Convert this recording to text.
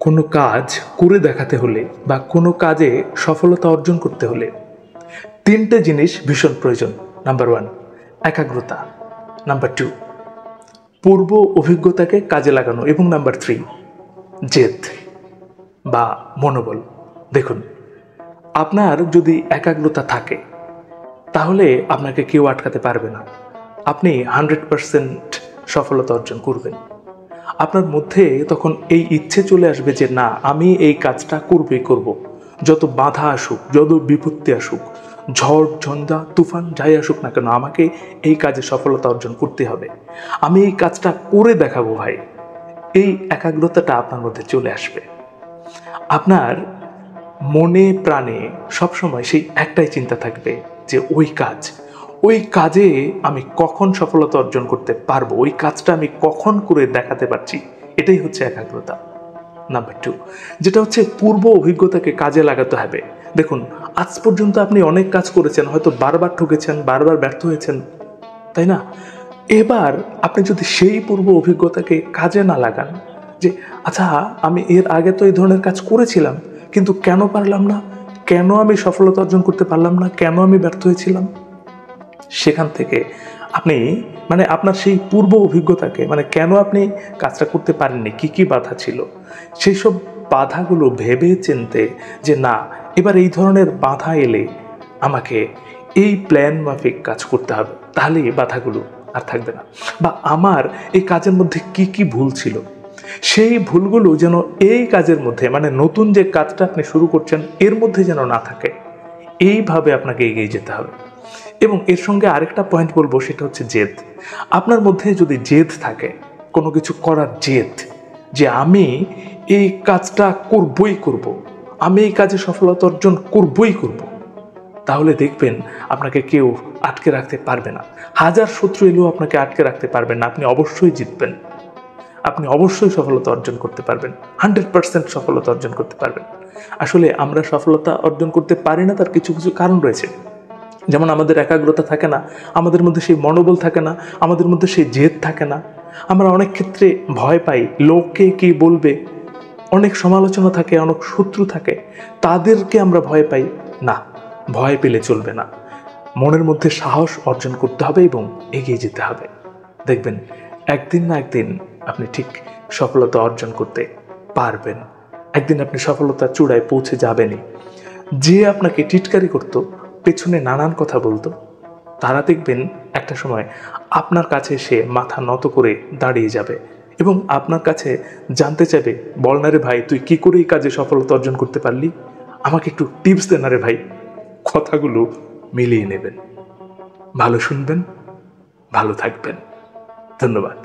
কোনো কাজ করে দেখাতে হলে বা কোনো কাজে সফলতা অর্জন করতে হলে তিনটে জিনিস ভীষণ প্রয়োজন। নাম্বার 1 একাগ্রতা, নাম্বার 2 পূর্ব অভিজ্ঞতাকে কাজে লাগানো এবং নাম্বার 3 জেদ বা মনোবল। দেখুন, আপনার যদি একাগ্রতা থাকে তাহলে আপনাকে কেউ আটকাতে পারবে না। আপনি 100% সফলতা অর্জন করবেন। আপনার মধ্যে তখন এই ইচ্ছে চলে আসবে যে না, আমি এই কাজটা করবই করব। যত বাধা আসুক, যত বিপত্তি আসুক, ঝড় ঝঞ্ঝা তুফান যাই আসুক না কেন, আমাকে এই কাজে সফলতা অর্জন করতে হবে। আমি এই কাজটা করে দেখাবো ভাই। এই একাগ্রতাটা আপনার মধ্যে চলে আসবে। আপনার মনে প্রাণে সবসময় সেই একটাই চিন্তা থাকবে যে ওই কাজে আমি কখন সফলতা অর্জন করতে পারবো, ওই কাজটা আমি কখন করে দেখাতে পারছি। এটাই হচ্ছে একাগ্রতা। নাম্বার 2 যেটা হচ্ছে পূর্ব অভিজ্ঞতাকে কাজে লাগাতে হবে। দেখুন, আজ পর্যন্ত আপনি অনেক কাজ করেছেন, হয়তো বারবার ঠকেছেন, বারবার ব্যর্থ হয়েছেন, তাই না? এবার আপনি যদি সেই পূর্ব অভিজ্ঞতাকে কাজে না লাগান যে আচ্ছা, আমি এর আগে তো এই ধরনের কাজ করেছিলাম, কিন্তু কেন পারলাম না, কেন আমি সফলতা অর্জন করতে পারলাম না, কেন আমি ব্যর্থ হয়েছিলাম, সেখান থেকে আপনি আপনার সেই পূর্ব অভিজ্ঞতাকে কেন আপনি কাজটা করতে পারেননি, কি কি বাধা ছিল, সেই সব বাধাগুলো ভেবে চিনতে যে না, এবার এই ধরনের বাধা এলে আমাকে এই প্ল্যান মাফিক কাজ করতে হবে, তাহলে এই বাধাগুলো আর থাকবে না। বা আমার এই কাজের মধ্যে কি কি ভুল ছিল, সেই ভুলগুলো যেন এই কাজের মধ্যে নতুন যে কাজটা আপনি শুরু করছেন এর মধ্যে যেন না থাকে। এইভাবে আপনাকে এগিয়ে যেতে হবে। এবং এর সঙ্গে আরেকটা পয়েন্ট বলবো, সেটা হচ্ছে জেদ। আপনার মধ্যে যদি জেদ থাকে, কোনো কিছু করার জেদ, যে আমি এই কাজটা করবই করব, আমি এই কাজে সফলতা অর্জন করবই করব, তাহলে দেখবেন আপনাকে কেউ আটকে রাখতে পারবে না। হাজার শত্রু এলেও আপনাকে আটকে রাখতে পারবেন না। আপনি অবশ্যই জিতবেন, আপনি অবশ্যই সফলতা অর্জন করতে পারবেন, 100% সফলতা অর্জন করতে পারবেন। আসলে আমরা সফলতা অর্জন করতে পারি না, তার কিছু কিছু কারণ রয়েছে। যেমন আমাদের একাগ্রতা থাকে না, আমাদের মধ্যে সেই মনোবল থাকে না, আমাদের মধ্যে সেই জেদ থাকে না। আমরা অনেক ক্ষেত্রে ভয় পাই, লোকে কি বলবে, অনেক সমালোচনা থাকে, অনেক শত্রু থাকে, তাদেরকে আমরা ভয় পাই না। ভয় পেলে চলবে না, মনের মধ্যে সাহস অর্জন করতে হবে এবং এগিয়ে যেতে হবে। দেখবেন একদিন না একদিন আপনি ঠিক সফলতা অর্জন করতে পারবেন। একদিন আপনি সফলতার চূড়ায় পৌঁছে যাবেনই। যে আপনাকে টিটকারি করতো, পেছনে নানান কথা বলতো, তারা দেখবেন একটা সময় আপনার কাছে এসে মাথা নত করে দাঁড়িয়ে যাবে এবং আপনার কাছে জানতে চাইবে, বল না রে ভাই, তুই কি করে এই কাজে সফলতা অর্জন করতে পারলি, আমাকে একটু টিপস দে না রে ভাই। কথাগুলো মিলিয়ে নেবেন, ভালো শুনবেন, ভালো থাকবেন। ধন্যবাদ।